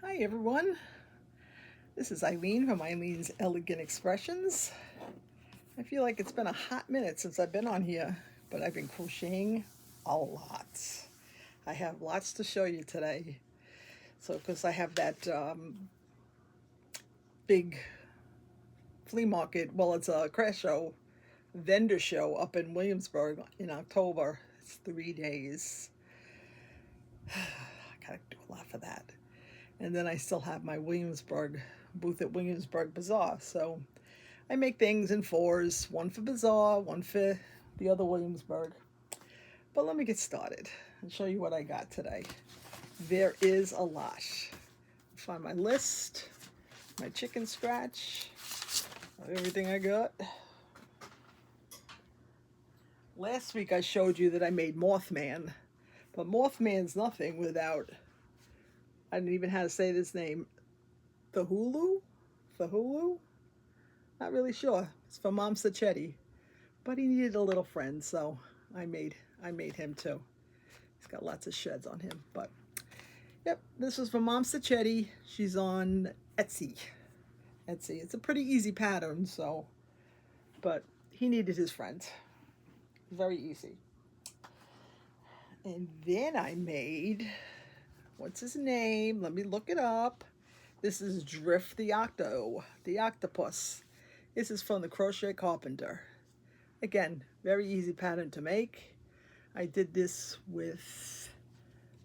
Hi everyone, this is Eileen from Eileen's Elegant Expressions. I feel like it's been a hot minute since I've been on here, but I've been crocheting a lot. I have lots to show you today. So, because I have that big flea market, well, it's a craft show, vendor show up in Williamsburg in October. It's 3 days. I gotta do a lot for that. And then I still have my Williamsburg booth at Williamsburg Bazaar. So I make things in fours, one for Bazaar, one for the other Williamsburg. But let me get started and show you what I got today. There is a lot. Find my list, my chicken scratch, everything I got. Last week I showed you that I made Mothman, but Mothman's nothing without, I don't even know how to say this name, Cthulhu? Cthulhu? Not really sure. It's from Mom Sacchetti. But he needed a little friend, so I made him too. He's got lots of sheds on him. But yep, this was from Mom Sacchetti. She's on Etsy. It's a pretty easy pattern, so but he needed his friend. Very easy. And then I made, what's his name? Let me look it up. This is Drift the Octo, the octopus. This is from the Crochet Carpenter. Again, very easy pattern to make. I did this with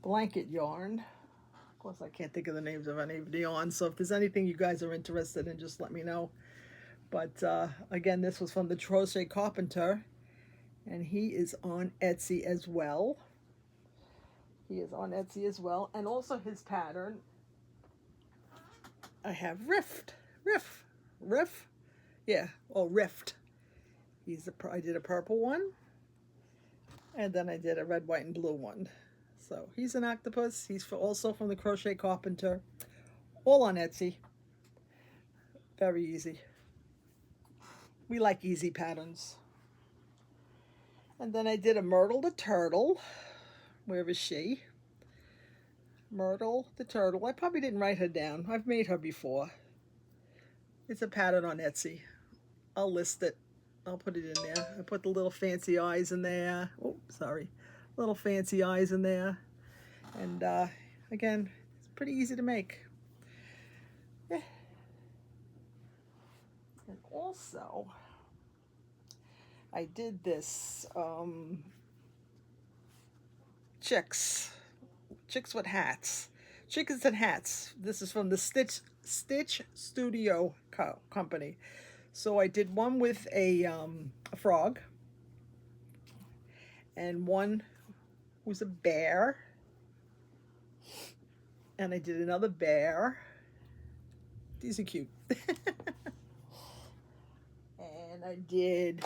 blanket yarn. Of course, I can't think of the names of any of the yarns, so if there's anything you guys are interested in, just let me know. But again, this was from the Crochet Carpenter, and he is on Etsy as well. He is on Etsy as well, and also his pattern, I have Rift. Yeah, oh, Rift. I did a purple one, and then I did a red, white, and blue one. So he's an octopus. He's also from the Crochet Carpenter. All on Etsy. Very easy. We like easy patterns. And then I did a Myrtle the Turtle. Where is she? Myrtle the Turtle. I probably didn't write her down. I've made her before. It's a pattern on Etsy. I'll list it. I'll put it in there. I put the little fancy eyes in there. Oh, sorry. Little fancy eyes in there. And again, it's pretty easy to make. Yeah. And also, I did this chicks with hats. Chickens and hats. This is from the Stitch Studio company. So I did one with a frog, and one who's a bear, and I did another bear. These are cute. And I did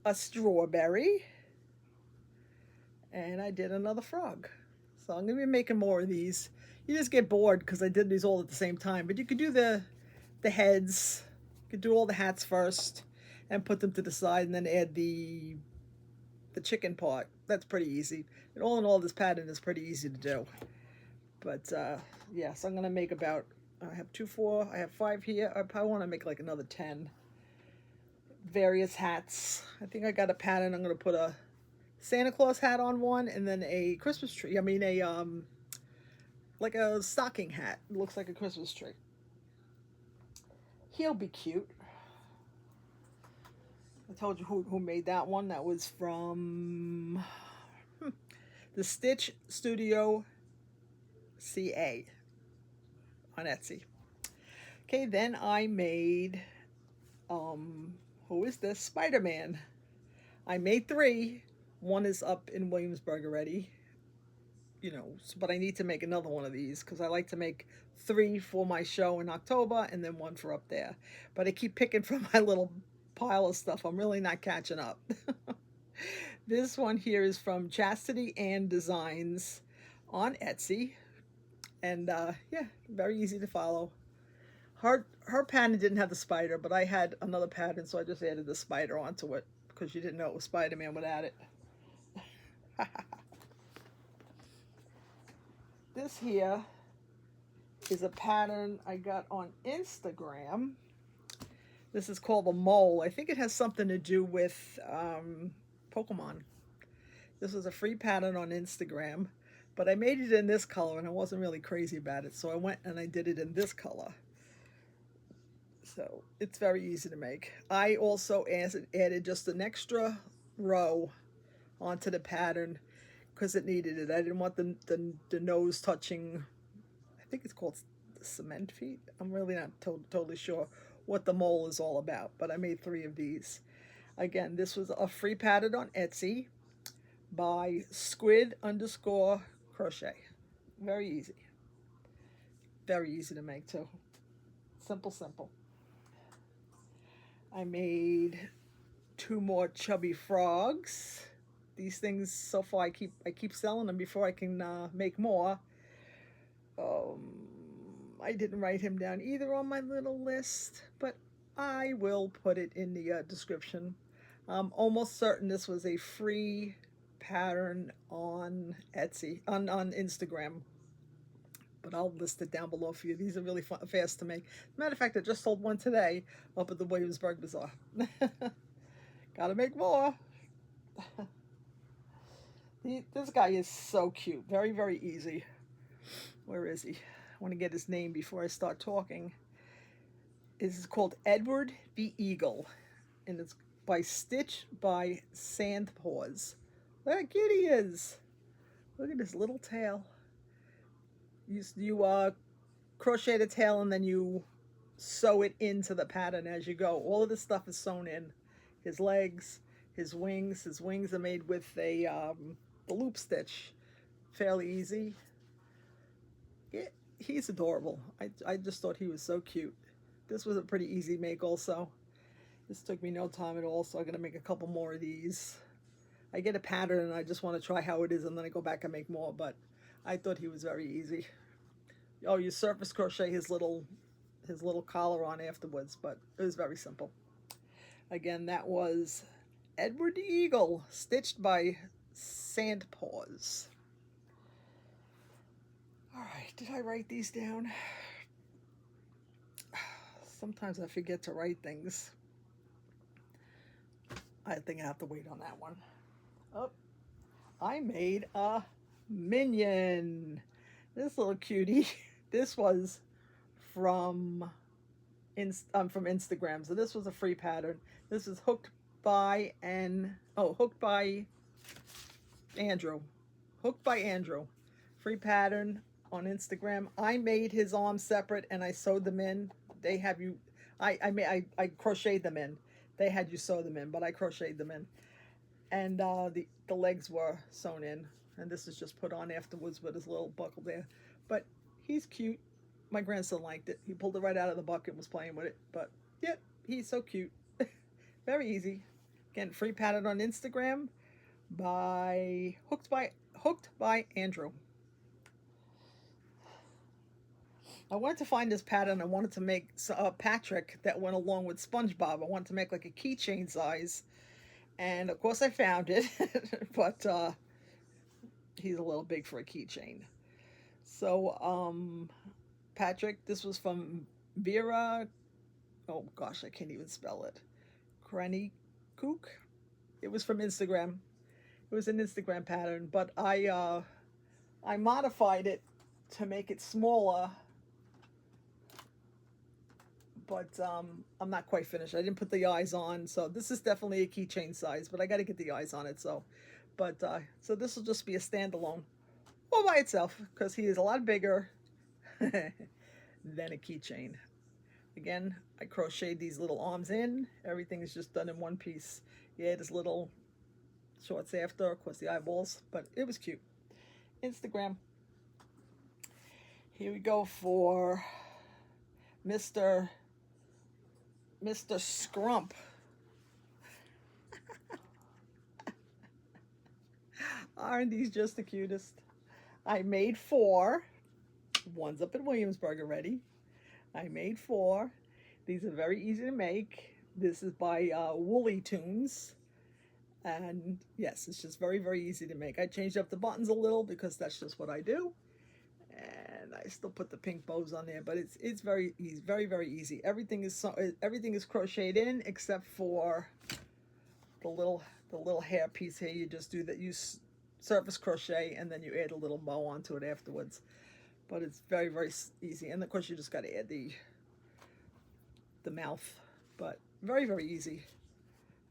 a strawberry, and I did another frog. So I'm going to be making more of these. You just get bored because I did these all at the same time, but you could do the heads. You could do all the hats first and put them to the side, and then add the chicken part. That's pretty easy. And all in all, this pattern is pretty easy to do. But yeah, so I'm going to make about, I have 2, 4, I have 5 here. I probably want to make like another 10. Various hats. I think I got a pattern. I'm going to put a Santa Claus hat on one, and then a Christmas tree. I mean like a stocking hat. It looks like a Christmas tree. He'll be cute. I told you who made that one. That was from the Stitch Studio CA on Etsy. Okay, then I made who is this? Spider-Man. I made 3. One is up in Williamsburg already. You know, but I need to make another one of these because I like to make 3 for my show in October and then 1 for up there. But I keep picking from my little pile of stuff. I'm really not catching up. This one here is from Chastity Ann Designs on Etsy. And yeah, very easy to follow. Her pattern didn't have the spider, but I had another pattern, so I just added the spider onto it because you didn't know it was Spider-Man without it. This here is a pattern I got on Instagram. This is called a mole. I think it has something to do with Pokemon. This was a free pattern on Instagram, but I made it in this color and I wasn't really crazy about it. So I went and I did it in this color. So it's very easy to make. I also added just an extra row onto the pattern because it needed it. I didn't want the nose touching, I think it's called the cement feet. I'm really not totally sure what the mole is all about, but I made 3 of these. Again, this was a free pattern on Etsy by squid_crochet. Very easy. Very easy to make too. Simple, simple. I made 2 more chubby frogs. These things so far I keep selling them before I can make more. I didn't write him down either on my little list, but I will put it in the description. I'm almost certain this was a free pattern on Etsy, on Instagram. But I'll list it down below for you. These are really fast to make. Matter of fact, I just sold one today up at the Williamsburg Bazaar. Gotta make more. This guy is so cute. Very, very easy. Where is he? I want to get his name before I start talking. This is called Edward the Eagle. And it's by Stitch by Sandpaws. Look how cute he is. Look at his little tail. You crochet the tail and then you sew it into the pattern as you go. All of this stuff is sewn in. His legs, his wings. His wings are made with a the loop stitch. Fairly easy. He's adorable. I just thought he was so cute. This was a pretty easy make also. This took me no time at all, so I'm going to make a couple more of these. I get a pattern and I just want to try how it is and then I go back and make more, but I thought he was very easy. Oh, you surface crochet his little collar on afterwards, but it was very simple. Again, that was Edward the Eagle, stitched by Sandpaws. All right, did I write these down? Sometimes I forget to write things. I think I have to wait on that one. Oh, I made a Minion. This little cutie. This was from Instagram. So this was a free pattern. This is hooked by Andrew. Hooked by Andrew. Free pattern on Instagram. I made his arms separate and I sewed them in. They have you. I crocheted them in. They had you sew them in, but I crocheted them in. And the legs were sewn in. And this is just put on afterwards with his little buckle there. But he's cute. My grandson liked it. He pulled it right out of the bucket and was playing with it. But yeah, he's so cute. Very easy. Again, free pattern on Instagram by Hooked by Andrew. I wanted to find this pattern. I wanted to make Patrick that went along with SpongeBob. I wanted to make like a keychain size. And of course I found it. But he's a little big for a keychain. So, Patrick, this was from Vera. Oh gosh, I can't even spell it. krainiuk. It was from Instagram. It was an Instagram pattern, but I modified it to make it smaller. But I'm not quite finished. I didn't put the eyes on, so this is definitely a keychain size, but I got to get the eyes on it. So this will just be a standalone all by itself because he is a lot bigger than a keychain. Again, I crocheted these little arms in. Everything is just done in one piece. Yeah, his little shorts after, of course, the eyeballs, but it was cute. Instagram. Here we go for Mr. Scrump. Aren't these just the cutest? I made 4. One's up in Williamsburg already. I made 4. These are very easy to make. This is by Woolly Tunes. And yes, it's just very, very easy to make. I changed up the buttons a little because that's just what I do. And I I still put the pink bows on there, but it's very easy, very easy. Everything is crocheted in except for the little hair piece here. You just do that. You surface crochet and then you add a little bow onto it afterwards. But it's very easy. And of course, you just got to add the mouth. But very easy.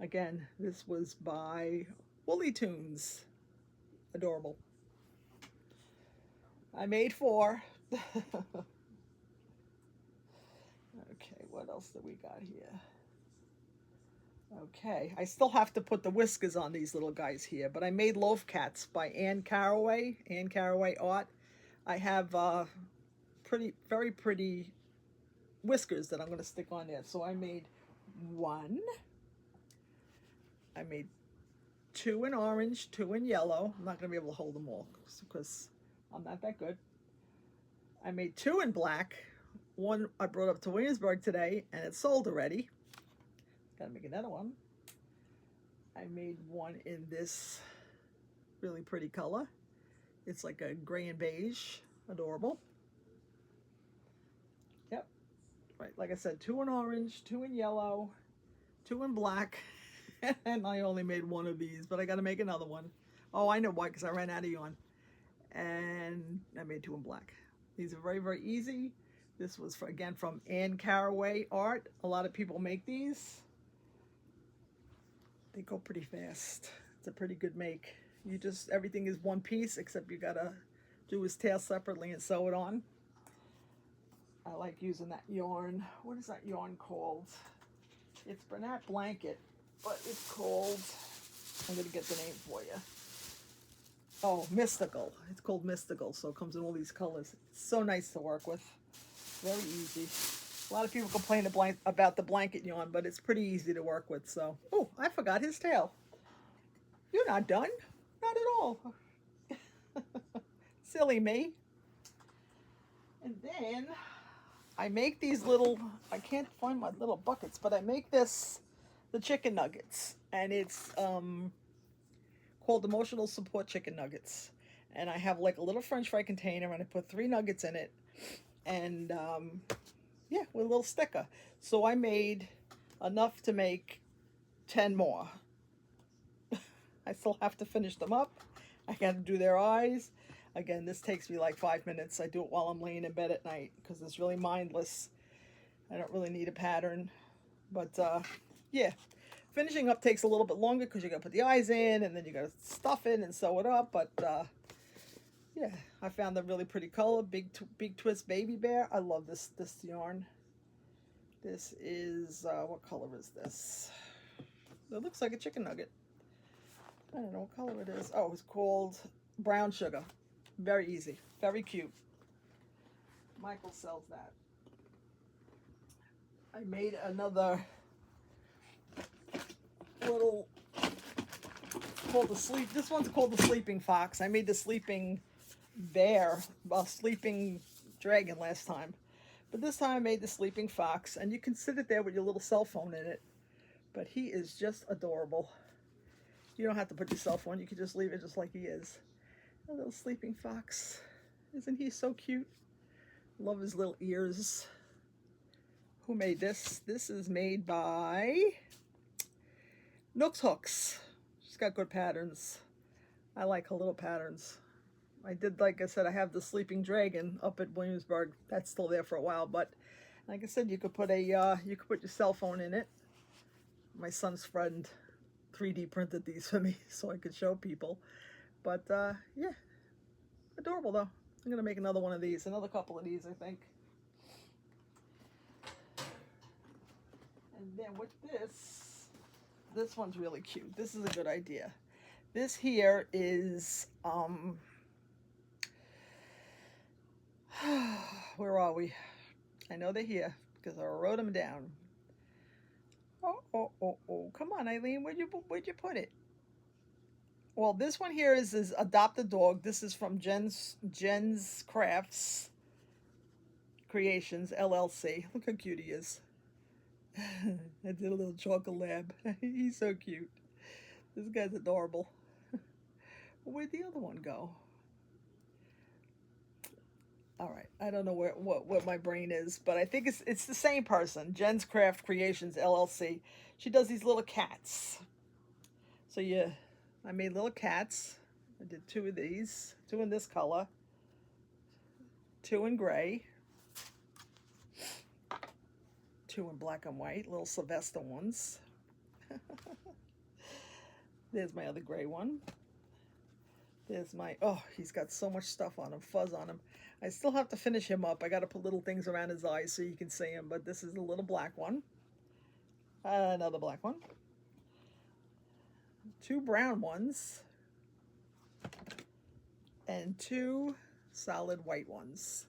Again, this was by Woolly Tunes. Adorable. I made 4. Okay, what else do we got here? Okay, I still have to put the whiskers on these little guys here, but I made Loaf Cats by Anne Caraway Art. I have very pretty whiskers that I'm going to stick on there. So I made 1. I made 2 in orange, 2 in yellow. I'm not going to be able to hold them all because I'm not that good. I made 2 in black. 1 I brought up to Williamsburg today, and it's sold already. Gotta make another one. I made 1 in this really pretty color. It's like a gray and beige. Adorable. Yep. Right, like I said, 2 in orange, 2 in yellow, 2 in black. And I only made 1 of these, but I gotta make another one. Oh, I know why, because I ran out of yarn. And I made 2 in black. These are very easy. This was, again, from Anne Caraway Art. A lot of people make these. They go pretty fast. It's a pretty good make. Everything is one piece, except you gotta do his tail separately and sew it on. I like using that yarn. What is that yarn called? It's Bernat Blanket, but it's called, I'm gonna get the name for you. Oh, Mystical. It's called Mystical, so it comes in all these colors. It's so nice to work with. Very easy. A lot of people complain about the blanket yarn, but it's pretty easy to work with. So, oh, I forgot his tail. You're not done. Not at all. Silly me. And then I make these little, I can't find my little buckets, but I make the chicken nuggets. And it's called Emotional Support Chicken Nuggets. And I have like a little French fry container, and I put 3 nuggets in it. And yeah, with a little sticker. So I made enough to make 10 more. I still have to finish them up. I got to do their eyes. Again, this takes me like 5 minutes. I do it while I'm laying in bed at night because it's really mindless. I don't really need a pattern. But yeah, finishing up takes a little bit longer because you got to put the eyes in and then you got to stuff it and sew it up. But yeah, I found a really pretty color, big twist baby bear. I love this yarn. This is what color is this? It looks like a chicken nugget. I don't know what color it is. Oh, it's called Brown Sugar. Very easy, very cute. Michael sells that. I made another little called the sleep. This one's called the Sleeping Fox. I made the sleeping bear, sleeping dragon last time, but this time I made the sleeping fox, and you can sit it there with your little cell phone in it. But he is just adorable. You don't have to put your cell phone. You can just leave it just like he is. A little sleeping fox. Isn't he so cute? Love his little ears. Who made this? This is made by Nooks Hooks. She's got good patterns. I like her little patterns. I did, like I said, I have the sleeping dragon up at Williamsburg. That's still there for a while, but like I said, you could put your cell phone in it. My son's friend 3D printed these for me so I could show people. But yeah, adorable though. I'm gonna make another one of these, another couple of these, I think. And then with this one's really cute. This is a good idea. This here is where are we? I know they're here because I wrote them down. Oh, come on, Eileen, where'd you put it? Well, this one here is Adopt a Dog. This is from Jen's Crafts Creations, LLC. Look how cute he is. I did a little chocolate lab. He's so cute. This guy's adorable. Where'd the other one go? All right, I don't know what my brain is, but I think it's the same person. Jen's Craft Creations LLC. She does these little cats. So I made little cats. I did 2 of these, 2 in this color, 2 in gray, 2 in black and white, little Sylvester ones. There's my other gray one. There's my, oh, he's got so much stuff on him, fuzz on him. I still have to finish him up. I got to put little things around his eyes so you can see him, but this is the little black one. Another black one. 2 brown ones. And 2 solid white ones.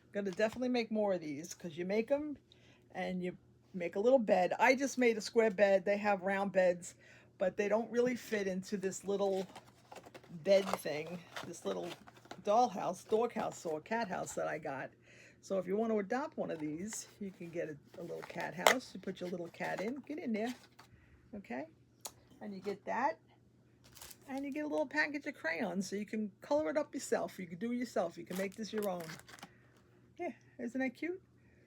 I'm going to definitely make more of these because you make them and you make a little bed. I just made a square bed. They have round beds, but they don't really fit into this little bed thing, this little dollhouse, doghouse, or cat house that I got. So if you want to adopt one of these, you can get a little cat house. You put your little cat in, get in there, okay? And you get that, and you get a little package of crayons so you can color it up yourself. You can do it yourself. You can make this your own. Yeah, isn't that cute?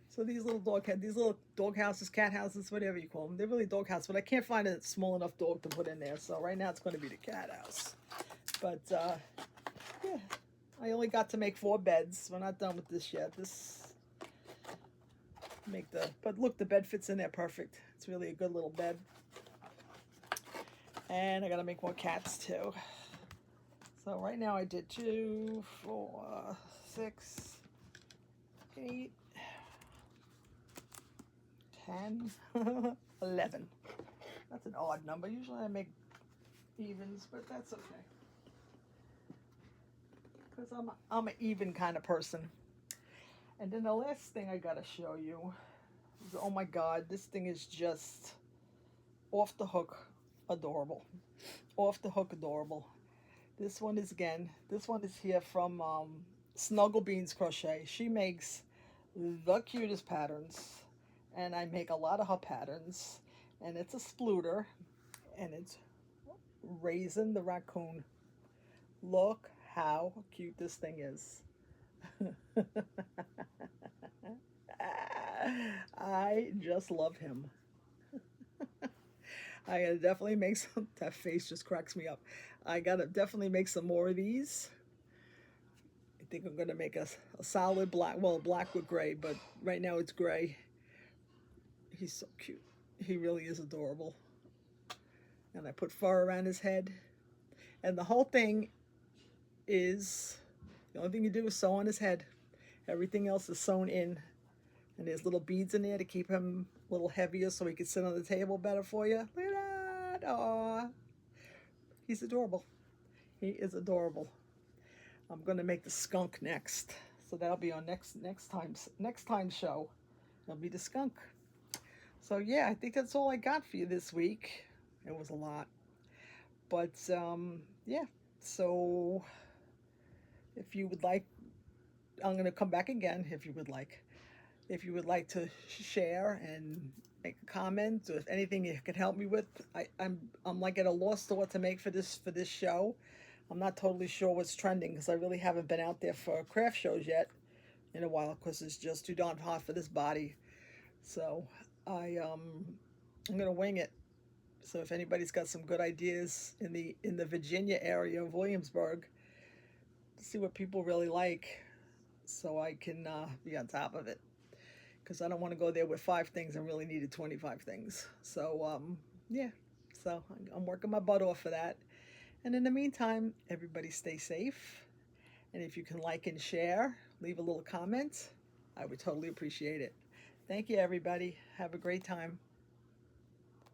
So these little dog houses, cat houses, whatever you call them, they're really dog houses, but I can't find a small enough dog to put in there. So right now it's going to be the cat house. But yeah, I only got to make 4 beds. We're not done with this yet. But look, the bed fits in there perfect. It's really a good little bed. And I got to make more cats too. So right now I did 2, 4, 6, 8, 10, 11. That's an odd number. Usually I make evens, but that's okay. Because I'm an even kind of person. And then the last thing I got to show you is, oh my God, this thing is just off the hook adorable. Off the hook adorable. This one is here from Snuggle Beans Crochet. She makes the cutest patterns, and I make a lot of her patterns. And it's a splooter, and it's Raisin the Racoon. Look how cute this thing is. I just love him. I gotta definitely make some, that face just cracks me up. I gotta definitely make some more of these. I think I'm gonna make a solid black, well, black with gray, but right now it's gray. He's so cute. He really is adorable. And I put fur around his head. And the whole thing is, the only thing you do is sew on his head. Everything else is sewn in. And there's little beads in there to keep him a little heavier so he can sit on the table better for you. Look at that. Aww. He's adorable. He is adorable. I'm going to make the skunk next. So that'll be on next time's show. It'll be the skunk. So yeah, I think that's all I got for you this week. It was a lot. But yeah, so if you would like, I'm going to come back again if you would like. If you would like to share and make a comment, or if anything you can help me with, I'm like at a loss to what to make for this show. I'm not totally sure what's trending because I really haven't been out there for craft shows yet in a while because it's just too darn hot for this body. So I'm gonna wing it. So if anybody's got some good ideas in the Virginia area of Williamsburg, see what people really like, so I can be on top of it. Because I don't want to go there with 5 things and really needed 25 things. So yeah, so I'm working my butt off for that. And in the meantime, everybody stay safe. And if you can like and share, leave a little comment, I would totally appreciate it. Thank you, everybody. Have a great time.